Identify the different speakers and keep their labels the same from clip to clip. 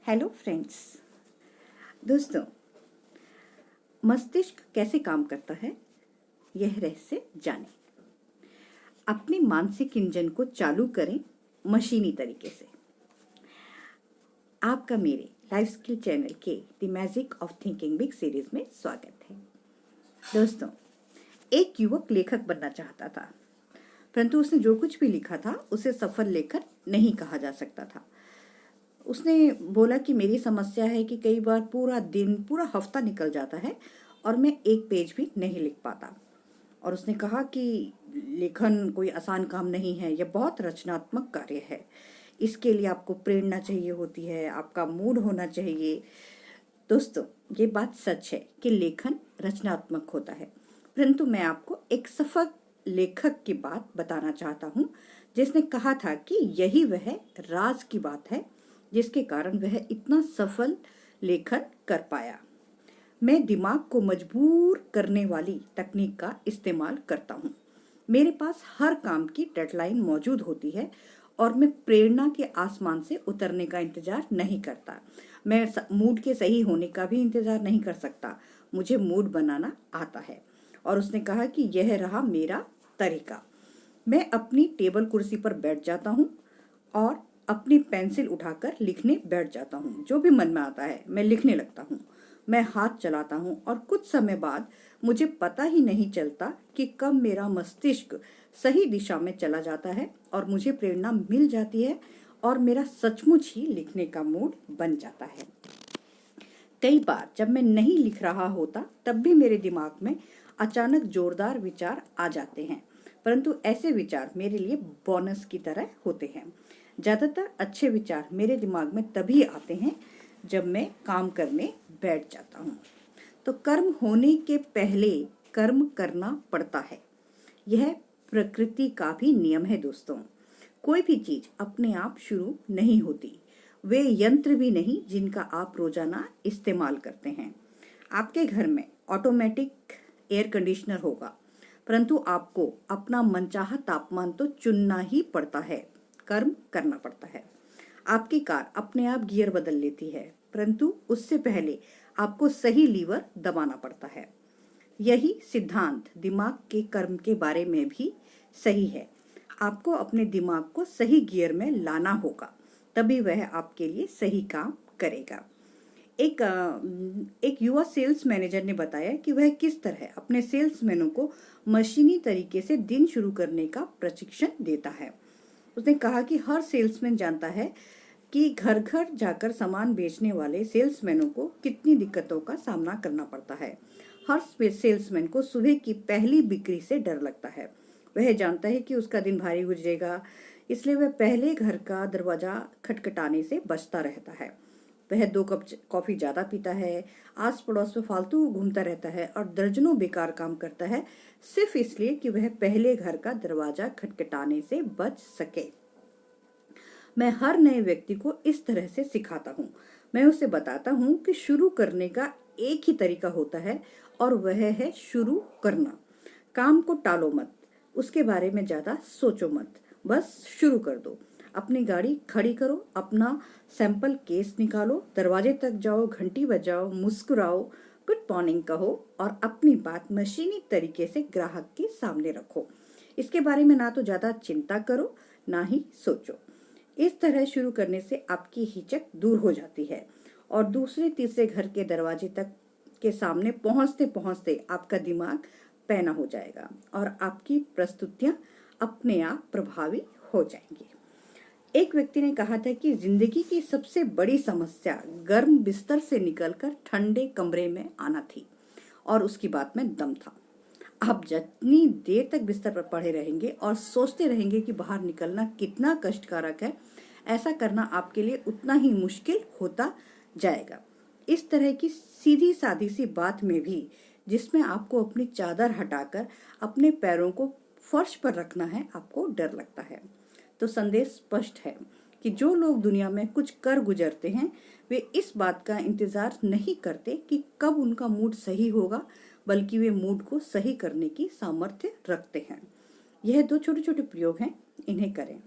Speaker 1: Hello friends. दोस्तों, मस्तिष्क कैसे काम करता है यह रहस्य जानें। अपने मानसिक इंजन को चालू करें मशीनी तरीके से। आपका मेरे लाइफ स्किल चैनल के the magic of thinking big series में स्वागत है। दोस्तों, एक युवक लेखक बनना चाहता था, परंतु उसने जो कुछ भी लिखा था उसे सफल लेखक नहीं कहा जा सकता था। उसने बोला कि मेरी समस्या है कि कई बार पूरा दिन पूरा हफ्ता निकल जाता है और मैं एक पेज भी नहीं लिख पाता। और उसने कहा कि लेखन कोई आसान काम नहीं है, यह बहुत रचनात्मक कार्य है। इसके लिए आपको प्रेरणा चाहिए होती है, आपका मूड होना चाहिए। दोस्तों, ये बात सच है कि लेखन रचनात्मक होता है, परंतु मैं आपको एक सफल लेखक की बात बताना चाहता हूँ जिसने कहा था कि यही वह राज की बात है जिसके कारण वह इतना सफल लेखन कर पाया। मैं दिमाग को मजबूर करने वाली तकनीक का इस्तेमाल करता हूँ। मेरे पास हर काम की डेडलाइन मौजूद होती है और मैं प्रेरणा के आसमान से उतरने का इंतजार नहीं करता। मैं मूड के सही होने का भी इंतजार नहीं कर सकता। मुझे मूड बनाना आता है। और उसने कहा कि यह रहा मेरा तरीका। मैं अपनी टेबल कुर्सी पर बैठ जाता हूँ और अपनी पेंसिल उठाकर लिखने बैठ जाता हूँ। जो भी मन में आता है मैं लिखने लगता हूँ। मैं हाथ चलाता हूँ और कुछ समय बाद मुझे पता ही नहीं चलता कि कब मेरा मस्तिष्क सही दिशा में चला जाता है और मुझे प्रेरणा मिल जाती है और मेरा सचमुच ही लिखने का मूड बन जाता है। कई बार जब मैं नहीं लिख रहा होता तब भी मेरे दिमाग में अचानक जोरदार विचार आ जाते हैं, परंतु ऐसे विचार मेरे लिए बोनस की तरह होते हैं। ज़्यादातर अच्छे विचार मेरे दिमाग में तभी आते हैं जब मैं काम करने बैठ जाता हूँ। तो कर्म होने के पहले कर्म करना पड़ता है। यह प्रकृति का भी नियम है। दोस्तों, कोई भी चीज अपने आप शुरू नहीं होती। वे यंत्र भी नहीं जिनका आप रोजाना इस्तेमाल करते हैं। आपके घर में ऑटोमेटिक एयर कंडीशनर होगा, परंतु आपको अपना मनचाहा तापमान तो चुनना ही पड़ता है, कर्म करना पड़ता है। आपकी कार अपने आप गियर बदल लेती है, परंतु उससे पहले आपको सही लीवर दबाना पड़ता है। यही सिद्धांत दिमाग के कर्म के बारे में भी सही है। आपको अपने दिमाग को सही गियर में लाना होगा, तभी वह आपके लिए सही काम करेगा। एक युवा सेल्स मैनेजर ने बताया कि वह किस तरह अपने सेल्समैनों को मशीनी तरीके से दिन शुरू करने का प्रशिक्षण देता है। उसने कहा कि हर सेल्समैन जानता है कि घर घर जाकर सामान बेचने वाले सेल्समैनों को कितनी दिक्कतों का सामना करना पड़ता है। हर सेल्समैन को सुबह की पहली बिक्री से डर लगता है। वह जानता है कि उसका दिन भारी गुजरेगा, इसलिए वह पहले घर का दरवाजा खटखटाने से बचता रहता है। वह 2 कप कॉफी ज्यादा पीता है, आस पड़ोस में फालतू घूमता रहता है और दर्जनों बेकार काम करता है, सिर्फ इसलिए कि वह पहले घर का दरवाजा खटखटाने से बच सके। मैं हर नए व्यक्ति को इस तरह से सिखाता हूँ। मैं उसे बताता हूँ कि शुरू करने का एक ही तरीका होता है और वह है शुरू करना। काम को टालो मत, उसके बारे में ज्यादा सोचो मत, बस शुरू कर दो। अपनी गाड़ी खड़ी करो, अपना सैंपल केस निकालो, दरवाजे तक जाओ, घंटी बजाओ, मुस्कुराओ, गुड मॉर्निंग कहो और अपनी बात मशीनी तरीके से ग्राहक के सामने रखो। इसके बारे में ना तो ज्यादा चिंता करो, ना ही सोचो। इस तरह शुरू करने से आपकी हिचक दूर हो जाती है और दूसरे तीसरे घर के दरवाजे तक के सामने पहुंचते पहुंचते आपका दिमाग पैना हो जाएगा और आपकी प्रस्तुतियां अपने आप प्रभावी हो जाएंगी। एक व्यक्ति ने कहा था कि जिंदगी की सबसे बड़ी समस्या गर्म बिस्तर से निकलकर ठंडे कमरे में आना थी और उसकी बात में दम था। आप जितनी देर तक बिस्तर पर पड़े रहेंगे और सोचते रहेंगे कि बाहर निकलना कितना कष्टकारक है, ऐसा करना आपके लिए उतना ही मुश्किल होता जाएगा। इस तरह की सीधी सादी सी बात में भी, जिसमें आपको अपनी चादर हटाकर अपने पैरों को फर्श पर रखना है, आपको डर लगता है। तो संदेश स्पष्ट है कि जो लोग दुनिया में कुछ कर गुजरते हैं, वे इस बात का इंतजार नहीं करते कि कब उनका मूड सही होगा, बल्कि वे मूड को सही करने की सामर्थ्य रखते हैं। यह 2 छोटे छोटे प्रयोग हैं, इन्हें करें।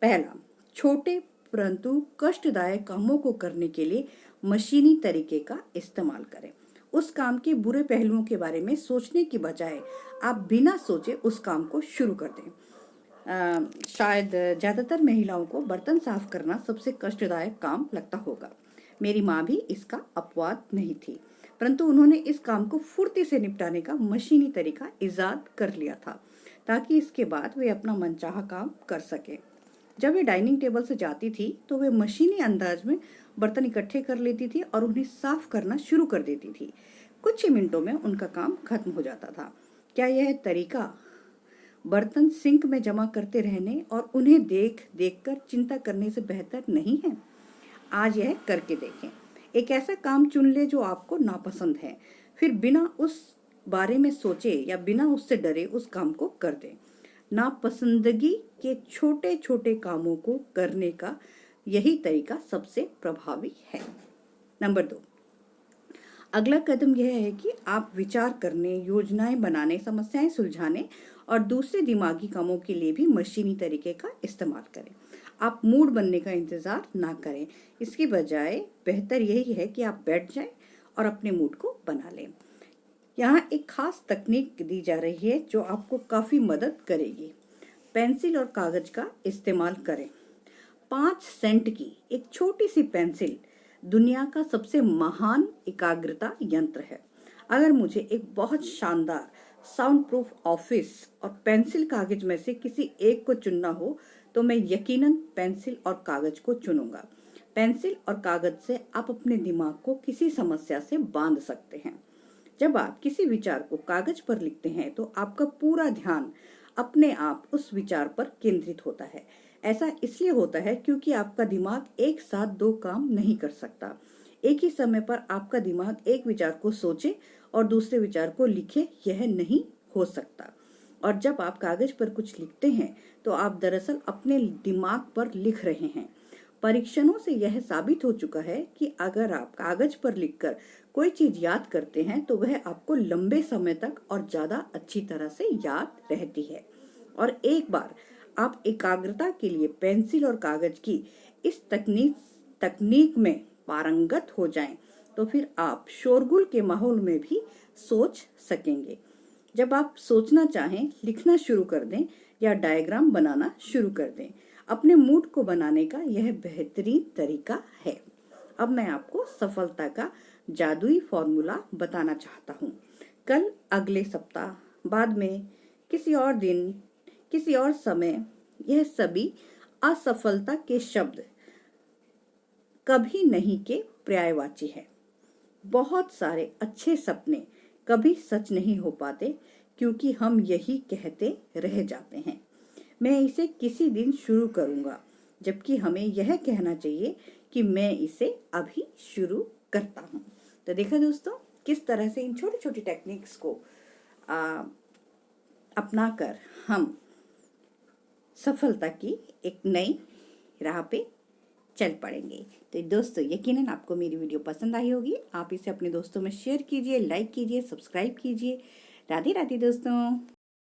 Speaker 1: पहला, छोटे परंतु कष्टदायक कामों को करने के लिए मशीनी तरीके का इस्तेमाल करें। उस काम के बुरे पहलुओं के बारे में सोचने की बजाय आप बिना सोचे उस काम को शुरू कर दें। शायद ज़्यादातर महिलाओं को बर्तन साफ करना सबसे कष्टदायक काम लगता होगा। मेरी माँ भी इसका अपवाद नहीं थी, परंतु उन्होंने इस काम को फुर्ती से निपटाने का मशीनी तरीका इजाद कर लिया था, ताकि इसके बाद वे अपना मनचाहा काम कर सके। जब वे डाइनिंग टेबल से जाती थी तो वे मशीनी अंदाज में बर्तन इकट्ठे कर लेती थी और उन्हें साफ करना शुरू कर देती थी। कुछ ही मिनटों में उनका काम खत्म हो जाता था। क्या यह तरीका बर्तन सिंक में जमा करते रहने और उन्हें देख देख कर चिंता करने से बेहतर नहीं है? आज यह करके देखें। एक ऐसा काम चुन ले जो आपको नापसंद है, फिर बिना उस बारे में सोचे या बिना उससे डरे उस काम को कर दें। नापसंदगी के छोटे छोटे कामों को करने का यही तरीका सबसे प्रभावी है। नंबर 2, अगला कदम यह है कि आप विचार करने, योजनाएं बनाने, समस्याएं सुलझाने और दूसरे दिमागी कामों के लिए भी मशीनी तरीके का इस्तेमाल करें। आप मूड बनने का इंतजार ना करें, इसकी बजाय बेहतर यही है कि आप बैठ जाएं और अपने मूड को बना लें। यहाँ एक खास तकनीक दी जा रही है जो आपको काफ़ी मदद करेगी। पेंसिल और कागज का इस्तेमाल करें। 5 सेंट की एक छोटी सी पेंसिल दुनिया का सबसे महान एकाग्रता यंत्र है। अगर मुझे एक बहुत शानदार साउंड प्रूफ ऑफिस और पेंसिल कागज में से किसी एक को चुनना हो तो मैं यकीनन पेंसिल और कागज को चुनूंगा। पेंसिल और कागज से आप अपने दिमाग को किसी समस्या से बांध सकते हैं। जब आप किसी विचार को कागज पर लिखते हैं तो आपका पूरा ध्यान अपने आप उस विचार पर केंद्रित होता है। ऐसा इसलिए होता है क्योंकि आपका दिमाग एक साथ 2 काम नहीं कर सकता। एक ही समय पर आपका दिमाग एक विचार को सोचे और दूसरे विचार को लिखे, यह नहीं हो सकता। और जब आप कागज पर कुछ लिखते हैं तो आप दरअसल अपने दिमाग पर लिख रहे हैं। परीक्षणों से यह साबित हो चुका है कि अगर आप कागज पर लिखकर कोई चीज याद करते हैं तो वह आपको लंबे समय तक और ज्यादा अच्छी तरह से याद रहती है। और एक बार आप एकाग्रता के लिए पेंसिल और कागज की इस तकनीक में पारंगत हो जाएं, तो फिर आप शोरगुल के माहौल में भी सोच सकेंगे। जब आप सोचना चाहें, लिखना शुरू कर दें या डायग्राम बनाना शुरू कर दें। अपने मूड को बनाने का यह बेहतरीन तरीका है। अब मैं आपको सफलता का जादुई फॉर्मूला बताना चाहता हूँ। कल, अगले सप्ताह, बाद में, किसी और दिन, किसी और समय, यह सभी असफलता के शब्द कभी नहीं के पर्यायवाची है। बहुत सारे अच्छे सपने कभी सच नहीं हो पाते क्योंकि हम यही कहते रह जाते हैं, मैं इसे किसी दिन शुरू करूंगा, जबकि हमें यह कहना चाहिए कि मैं इसे अभी शुरू करता हूं। तो देखा दोस्तों, किस तरह से इन छोटी छोटी टेक्निक्स को अपनाकर हम सफलता की एक नई राह पे चल पड़ेंगे। तो दोस्तों, यकीनन आपको मेरी वीडियो पसंद आई होगी। आप इसे अपने दोस्तों में शेयर कीजिए, लाइक कीजिए, सब्सक्राइब कीजिए। राधे राधे दोस्तों।